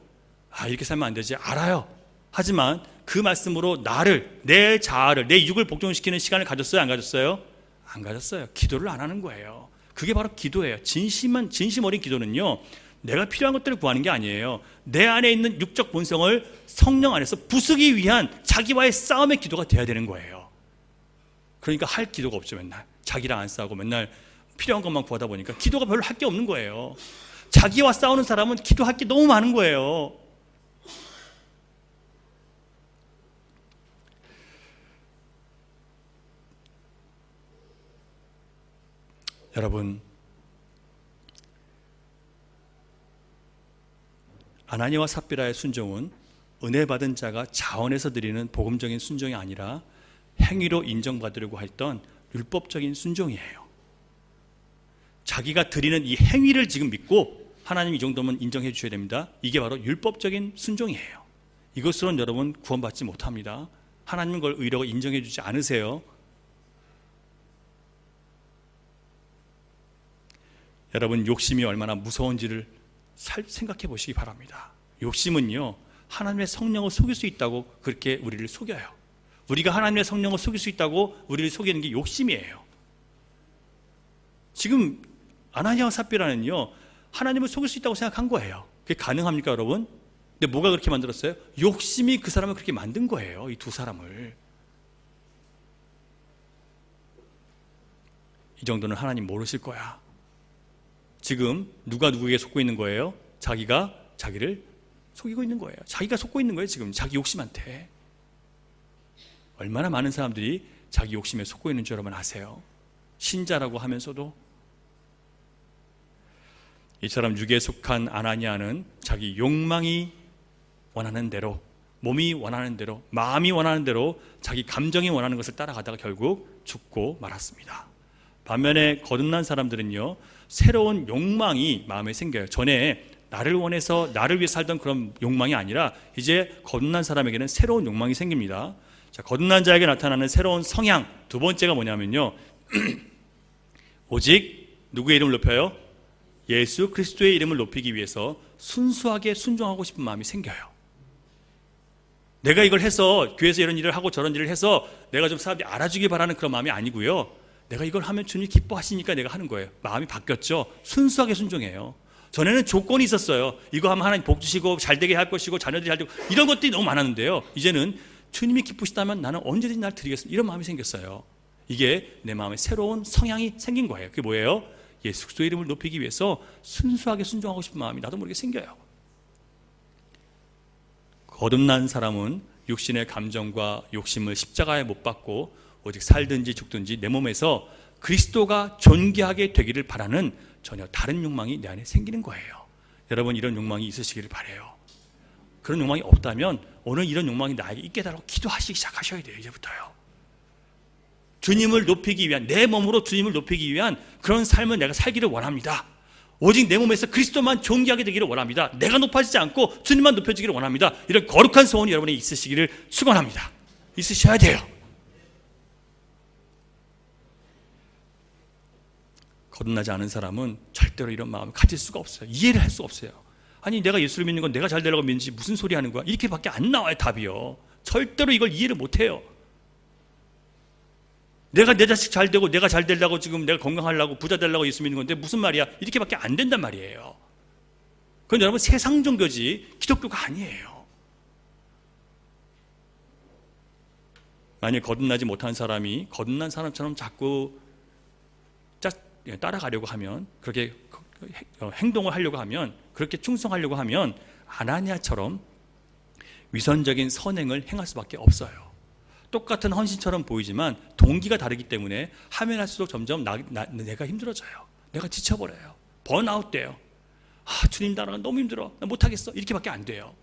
이렇게 살면 안 되지. 알아요. 하지만 그 말씀으로 나를, 내 자아를, 내 육을 복종시키는 시간을 가졌어요? 안 가졌어요? 안 가졌어요. 기도를 안 하는 거예요. 그게 바로 기도예요. 진심 어린 기도는요 내가 필요한 것들을 구하는 게 아니에요. 내 안에 있는 육적 본성을 성령 안에서 부수기 위한 자기와의 싸움의 기도가 돼야 되는 거예요. 그러니까 할 기도가 없죠. 맨날 자기랑 안 싸우고 맨날 필요한 것만 구하다 보니까 기도가 별로 할 게 없는 거예요. 자기와 싸우는 사람은 기도할 게 너무 많은 거예요. 여러분, 아나니아와 삽비라의 순종은 은혜 받은 자가 자원해서 드리는 복음적인 순종이 아니라 행위로 인정받으려고 했던 율법적인 순종이에요. 자기가 드리는 이 행위를 지금 믿고 하나님 이 정도면 인정해 주셔야 됩니다. 이게 바로 율법적인 순종이에요. 이것으로는 여러분 구원받지 못합니다. 하나님은 그걸 의라고 인정해 주지 않으세요. 여러분 욕심이 얼마나 무서운지를 생각해 보시기 바랍니다. 욕심은요 하나님의 성령을 속일 수 있다고 그렇게 우리를 속여요. 우리가 하나님의 성령을 속일 수 있다고 우리를 속이는 게 욕심이에요. 지금 아나니아와 삽비라는요 하나님을 속일 수 있다고 생각한 거예요. 그게 가능합니까 여러분? 근데 뭐가 그렇게 만들었어요? 욕심이 그 사람을 그렇게 만든 거예요. 이 두 사람을. 이 정도는 하나님 모르실 거야. 지금 누가 누구에게 속고 있는 거예요? 자기가 자기를 속이고 있는 거예요. 자기가 속고 있는 거예요. 지금 자기 욕심한테. 얼마나 많은 사람들이 자기 욕심에 속고 있는 줄 여러분 아세요? 신자라고 하면서도. 이처럼 육에 속한 아나니아는 자기 욕망이 원하는 대로, 몸이 원하는 대로, 마음이 원하는 대로 자기 감정이 원하는 것을 따라가다가 결국 죽고 말았습니다. 반면에 거듭난 사람들은요 새로운 욕망이 마음에 생겨요. 전에 나를 원해서 나를 위해 살던 그런 욕망이 아니라 이제 거듭난 사람에게는 새로운 욕망이 생깁니다. 자, 거듭난 자에게 나타나는 새로운 성향 두 번째가 뭐냐면요 오직 누구의 이름을 높여요? 예수 그리스도의 이름을 높이기 위해서 순수하게 순종하고 싶은 마음이 생겨요. 내가 이걸 해서 교회에서 이런 일을 하고 저런 일을 해서 내가 좀 사람들이 알아주길 바라는 그런 마음이 아니고요 내가 이걸 하면 주님이 기뻐하시니까 내가 하는 거예요. 마음이 바뀌었죠. 순수하게 순종해요. 전에는 조건이 있었어요. 이거 하면 하나님 복 주시고 잘 되게 할 것이고 자녀들이 잘 되고 이런 것들이 너무 많았는데요 이제는 주님이 기쁘시다면 나는 언제든지 날 드리겠습니다. 이런 마음이 생겼어요. 이게 내 마음에 새로운 성향이 생긴 거예요. 그게 뭐예요? 예수 그리스도의 이름을 높이기 위해서 순수하게 순종하고 싶은 마음이 나도 모르게 생겨요. 거듭난 사람은 육신의 감정과 욕심을 십자가에 못 박고 오직 살든지 죽든지 내 몸에서 그리스도가 존귀하게 되기를 바라는 전혀 다른 욕망이 내 안에 생기는 거예요. 여러분 이런 욕망이 있으시기를 바라요. 그런 욕망이 없다면 오늘 이런 욕망이 나에게 있게 해달라고 기도하시기 시작하셔야 돼요. 이제부터요. 주님을 높이기 위한, 내 몸으로 주님을 높이기 위한 그런 삶을 내가 살기를 원합니다. 오직 내 몸에서 그리스도만 존귀하게 되기를 원합니다. 내가 높아지지 않고 주님만 높여지기를 원합니다. 이런 거룩한 소원이 여러분이 있으시기를 축원합니다. 있으셔야 돼요. 거듭나지 않은 사람은 절대로 이런 마음을 가질 수가 없어요. 이해를 할 수 없어요. 아니, 내가 예수를 믿는 건 내가 잘 되려고 믿는지 무슨 소리 하는 거야? 이렇게밖에 안 나와요, 답이요. 절대로 이걸 이해를 못해요. 내가 내 자식 잘 되고 내가 잘 되려고, 지금 내가 건강하려고 부자 되려고 예수 믿는 건데 무슨 말이야? 이렇게밖에 안 된단 말이에요. 그건 여러분 세상 종교지 기독교가 아니에요. 만약 거듭나지 못한 사람이 거듭난 사람처럼 자꾸 따라가려고 하면, 그렇게 행동을 하려고 하면, 그렇게 충성하려고 하면 아나니아처럼 위선적인 선행을 행할 수밖에 없어요. 똑같은 헌신처럼 보이지만 동기가 다르기 때문에 하면 할수록 점점 내가 힘들어져요. 내가 지쳐버려요. 번아웃 돼요. 주님 따라가 너무 힘들어, 나 못하겠어, 이렇게밖에 안 돼요.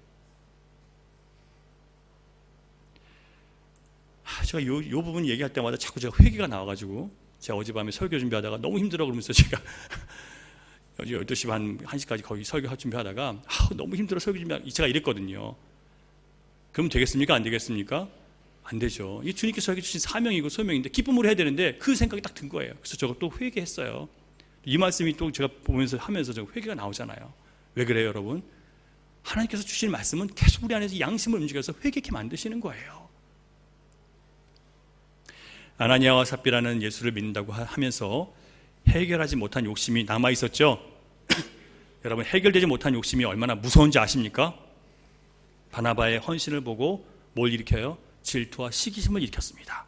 제가 요 부분 얘기할 때마다 자꾸 제가 회개가 나와가지고, 제가 어젯밤에 설교 준비하다가 너무 힘들어 그러면서 제가 12시 반 1시까지 거기 설교 준비하다가 너무 힘들어 설교 준비하다가 제가 이랬거든요. 그럼 되겠습니까? 안 되겠습니까? 안 되죠. 이 주님께서 저에게 주신 사명이고 소명인데 기쁨으로 해야 되는데 그 생각이 딱 든 거예요. 그래서 저거 또 회개했어요. 이 말씀이 또 제가 보면서 하면서 저 회개가 나오잖아요. 왜 그래요, 여러분? 하나님께서 주신 말씀은 계속 우리 안에서 양심을 움직여서 회개케 만드시는 거예요. 아나니아와 삽비라는 예수를 믿는다고 하면서 해결하지 못한 욕심이 남아 있었죠. 여러분, 해결되지 못한 욕심이 얼마나 무서운지 아십니까? 바나바의 헌신을 보고 뭘 일으켜요? 질투와 시기심을 일으켰습니다.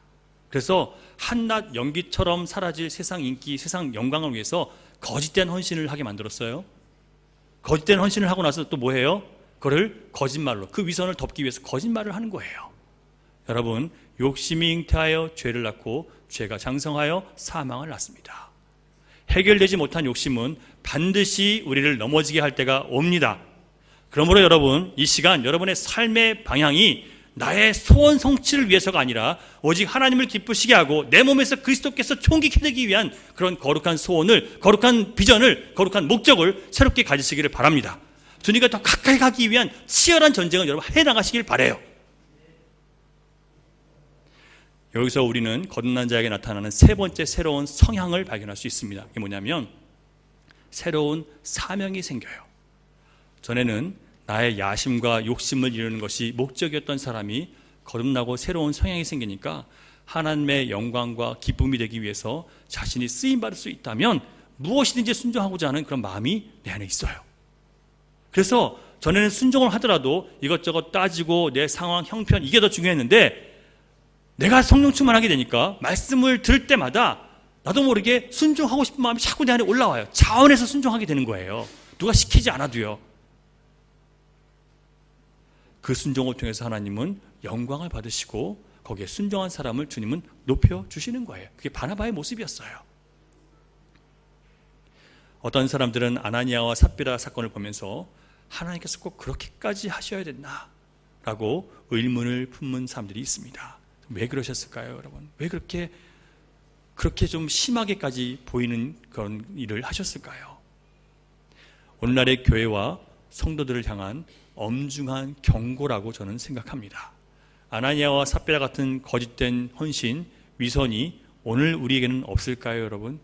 그래서 한낮 연기처럼 사라질 세상 인기, 세상 영광을 위해서 거짓된 헌신을 하게 만들었어요. 거짓된 헌신을 하고 나서 또 뭐해요? 그거를 거짓말로, 그 위선을 덮기 위해서 거짓말을 하는 거예요. 여러분, 욕심이 잉태하여 죄를 낳고 죄가 장성하여 사망을 낳습니다. 해결되지 못한 욕심은 반드시 우리를 넘어지게 할 때가 옵니다. 그러므로 여러분, 이 시간 여러분의 삶의 방향이 나의 소원 성취를 위해서가 아니라 오직 하나님을 기쁘시게 하고 내 몸에서 그리스도께서 총깃해 되기 위한 그런 거룩한 소원을, 거룩한 비전을, 거룩한 목적을 새롭게 가지시기를 바랍니다. 주님과 더 가까이 가기 위한 치열한 전쟁을 여러분 해나가시길 바라요. 여기서 우리는 거듭난 자에게 나타나는 세 번째 새로운 성향을 발견할 수 있습니다. 이게 뭐냐면 새로운 사명이 생겨요. 전에는 나의 야심과 욕심을 이루는 것이 목적이었던 사람이 거듭나고 새로운 성향이 생기니까 하나님의 영광과 기쁨이 되기 위해서 자신이 쓰임받을 수 있다면 무엇이든지 순종하고자 하는 그런 마음이 내 안에 있어요. 그래서 전에는 순종을 하더라도 이것저것 따지고 내 상황, 형편, 이게 더 중요했는데 내가 성령 충만하게 되니까 말씀을 들을 때마다 나도 모르게 순종하고 싶은 마음이 자꾸 내 안에 올라와요. 자원해서 순종하게 되는 거예요. 누가 시키지 않아도요. 그 순종을 통해서 하나님은 영광을 받으시고 거기에 순종한 사람을 주님은 높여주시는 거예요. 그게 바나바의 모습이었어요. 어떤 사람들은 아나니아와 삽비라 사건을 보면서 하나님께서 꼭 그렇게까지 하셔야 됐나? 라고 의문을 품는 사람들이 있습니다. 왜 그러셨을까요, 여러분? 왜 그렇게 좀 심하게까지 보이는 그런 일을 하셨을까요? 오늘날의 교회와 성도들을 향한 엄중한 경고라고 저는 생각합니다. 아나니아와 삽비라 같은 거짓된 헌신, 위선이 오늘 우리에게는 없을까요, 여러분?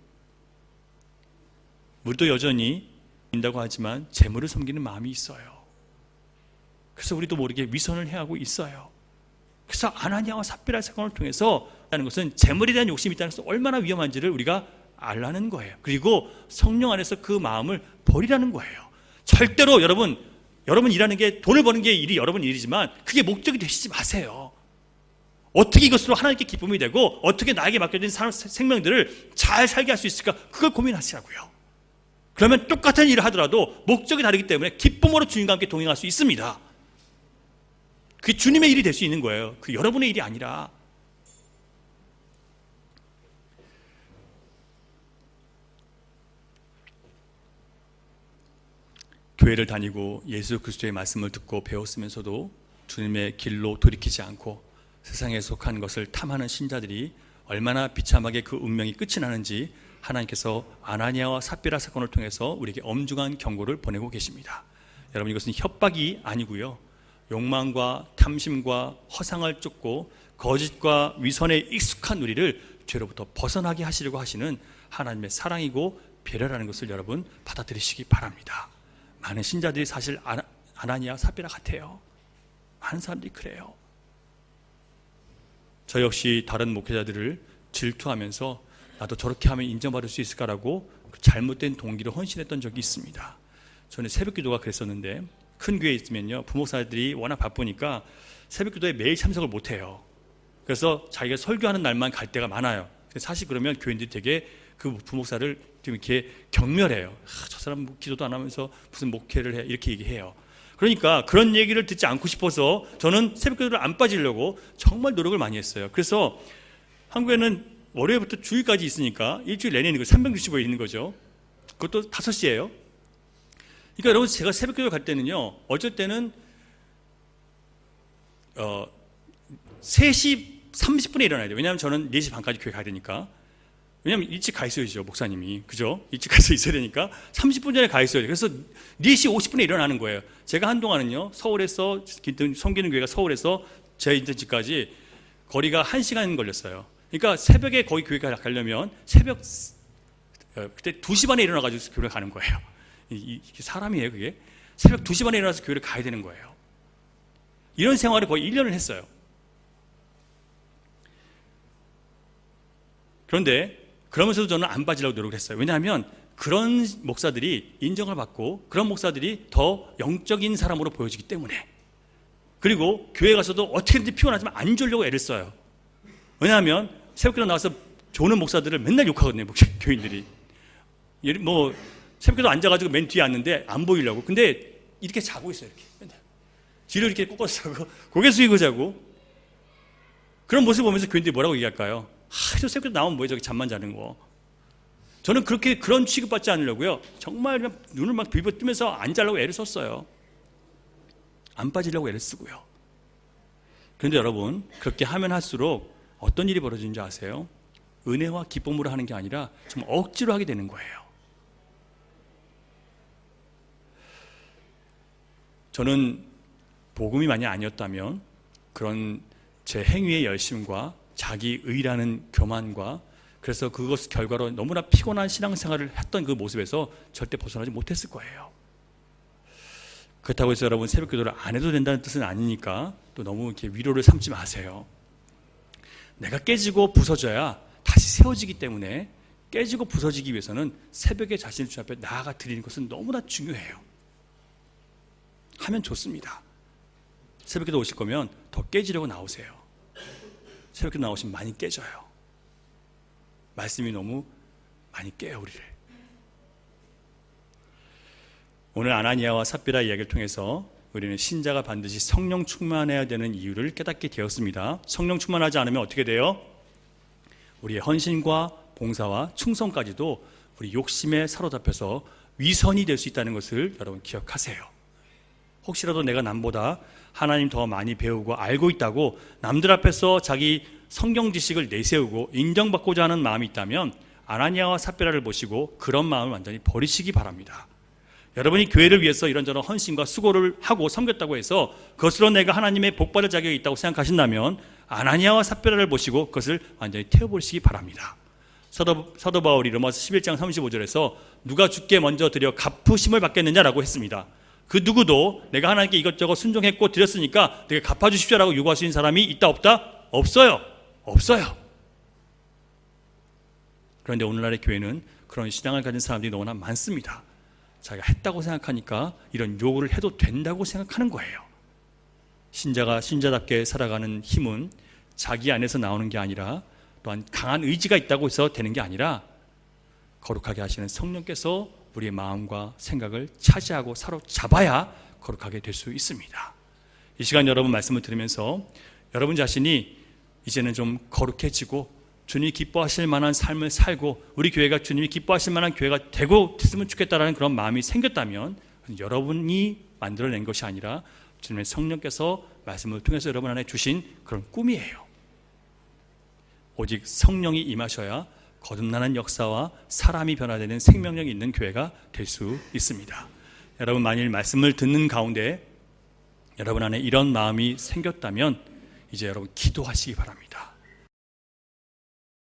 우리도 여전히 믿는다고 하지만 재물을 섬기는 마음이 있어요. 그래서 우리도 모르게 위선을 해하고 있어요. 그래서 아나니아와 삽비라 사건을 통해서 하는 것은 재물에 대한 욕심이 있다는 것은 얼마나 위험한지를 우리가 알라는 거예요. 그리고 성령 안에서 그 마음을 버리라는 거예요. 절대로 여러분 일하는 게, 돈을 버는 게 일이 여러분 일이지만 그게 목적이 되시지 마세요. 어떻게 이것으로 하나님께 기쁨이 되고 어떻게 나에게 맡겨진 생명들을 잘 살게 할 수 있을까, 그걸 고민하시라고요. 그러면 똑같은 일을 하더라도 목적이 다르기 때문에 기쁨으로 주님과 함께 동행할 수 있습니다. 그게 주님의 일이 될 수 있는 거예요. 그 여러분의 일이 아니라. 교회를 다니고 예수 그리스도의 말씀을 듣고 배웠으면서도 주님의 길로 돌이키지 않고 세상에 속한 것을 탐하는 신자들이 얼마나 비참하게 그 운명이 끝이 나는지 하나님께서 아나니아와 삽비라 사건을 통해서 우리에게 엄중한 경고를 보내고 계십니다. 여러분, 이것은 협박이 아니고요, 욕망과 탐심과 허상을 쫓고 거짓과 위선에 익숙한 우리를 죄로부터 벗어나게 하시려고 하시는 하나님의 사랑이고 배려라는 것을 여러분 받아들이시기 바랍니다. 많은 신자들이 사실 아나니아 삽비라 같아요. 많은 사람들이 그래요. 저 역시 다른 목회자들을 질투하면서 나도 저렇게 하면 인정받을 수 있을까라고 잘못된 동기로 헌신했던 적이 있습니다. 저는 새벽기도가 그랬었는데, 큰 교회에 있으면요, 부목사들이 워낙 바쁘니까 새벽기도에 매일 참석을 못해요. 그래서 자기가 설교하는 날만 갈 때가 많아요. 사실 그러면 교인들이 되게 그 부목사를 좀 이렇게 경멸해요. 저 사람 기도도 안 하면서 무슨 목회를 해, 이렇게 얘기해요. 그러니까 그런 얘기를 듣지 않고 싶어서 저는 새벽기도를 안 빠지려고 정말 노력을 많이 했어요. 그래서 한국에는 월요일부터 주일까지 있으니까 일주일 내내 365일 있는 거죠. 그것도 5시예요. 그러니까 여러분, 제가 새벽기도 갈 때는요, 어쩔 때는 3시 30분에 일어나야 돼요. 왜냐하면 저는 4시 반까지 교회 가야 되니까. 왜냐하면 일찍 가 있어야죠, 목사님이. 그죠? 일찍 가서 있어야 되니까 30분 전에 가 있어야 돼요. 그래서 4시 50분에 일어나는 거예요. 제가 한동안은요, 서울에서, 섬기는 교회가 서울에서 제 있던 집까지 거리가 1시간 걸렸어요. 그러니까 새벽에 거기 교회 가려면 그때 2시 반에 일어나가지고 교회를 가는 거예요. 이게 사람이에요, 그게? 새벽 2시 반에 일어나서 교회를 가야 되는 거예요. 이런 생활을 거의 1년을 했어요. 그런데 그러면서도 저는 안 빠지려고 노력을 했어요. 왜냐하면 그런 목사들이 인정을 받고 그런 목사들이 더 영적인 사람으로 보여지기 때문에, 그리고 교회 가서도 어떻게든지 피곤하지만 안 졸려고 애를 써요. 왜냐하면 새벽기도 나와서 조는 목사들을 맨날 욕하거든요, 교인들이. 뭐 새벽기도 앉아가지고 맨 뒤에 앉는데 안 보이려고. 근데 이렇게 자고 있어요, 이렇게 맨날. 뒤로 이렇게 꺾어서 자고 고개 숙이고 자고. 그런 모습을 보면서 교인들이 뭐라고 얘기할까요? 저 새벽기도 나오면 뭐예요, 저기 잠만 자는 거. 저는 그런 취급받지 않으려고요, 정말 그냥 눈을 막 비벼 뜨면서 안 자려고 애를 썼어요. 안 빠지려고 애를 쓰고요. 그런데 여러분, 그렇게 하면 할수록 어떤 일이 벌어지는지 아세요? 은혜와 기쁨으로 하는 게 아니라 좀 억지로 하게 되는 거예요. 저는 복음이 만약 아니었다면 그런 제 행위의 열심과 자기 의라는 교만과, 그래서 그것 결과로 너무나 피곤한 신앙생활을 했던 그 모습에서 절대 벗어나지 못했을 거예요. 그렇다고 해서 여러분 새벽기도를 안 해도 된다는 뜻은 아니니까 또 너무 이렇게 위로를 삼지 마세요. 내가 깨지고 부서져야 다시 세워지기 때문에, 깨지고 부서지기 위해서는 새벽에 자신을 주님 앞에 나아가 드리는 것은 너무나 중요해요. 하면 좋습니다. 새벽기도 오실 거면 더 깨지려고 나오세요. 새벽기도 나오시면 많이 깨져요. 말씀이 너무 많이 깨요, 우리를. 오늘 아나니아와 삽비라 이야기를 통해서 우리는 신자가 반드시 성령 충만해야 되는 이유를 깨닫게 되었습니다. 성령 충만하지 않으면 어떻게 돼요? 우리의 헌신과 봉사와 충성까지도 우리 욕심에 사로잡혀서 위선이 될 수 있다는 것을 여러분 기억하세요. 혹시라도 내가 남보다 하나님 더 많이 배우고 알고 있다고 남들 앞에서 자기 성경 지식을 내세우고 인정받고자 하는 마음이 있다면 아나니아와 삽비라를 보시고 그런 마음을 완전히 버리시기 바랍니다. 여러분이 교회를 위해서 이런저런 헌신과 수고를 하고 섬겼다고 해서 그것으로 내가 하나님의 복받을 자격이 있다고 생각하신다면 아나니아와 삽비라를 보시고 그것을 완전히 태워버리시기 바랍니다. 사도 바울이 로마서 11장 35절에서 누가 주께 먼저 드려 갚으심을 받겠느냐라고 했습니다. 그 누구도 내가 하나님께 이것저것 순종했고 드렸으니까 내가 갚아주십시오라고 요구할 수 있는 사람이 있다 없다? 없어요. 그런데 오늘날의 교회는 그런 신앙을 가진 사람들이 너무나 많습니다. 자기가 했다고 생각하니까 이런 요구를 해도 된다고 생각하는 거예요. 신자가 신자답게 살아가는 힘은 자기 안에서 나오는 게 아니라, 또한 강한 의지가 있다고 해서 되는 게 아니라 거룩하게 하시는 성령께서 우리의 마음과 생각을 차지하고 사로잡아야 거룩하게 될 수 있습니다. 이 시간 여러분 말씀을 들으면서 여러분 자신이 이제는 좀 거룩해지고 주님이 기뻐하실 만한 삶을 살고 우리 교회가 주님이 기뻐하실 만한 교회가 되고 됐으면 좋겠다라는 그런 마음이 생겼다면, 여러분이 만들어낸 것이 아니라 주님의 성령께서 말씀을 통해서 여러분 안에 주신 그런 꿈이에요. 오직 성령이 임하셔야 거듭나는 역사와 사람이 변화되는 생명력이 있는 교회가 될 수 있습니다. 여러분, 만일 말씀을 듣는 가운데 여러분 안에 이런 마음이 생겼다면 이제 여러분 기도하시기 바랍니다.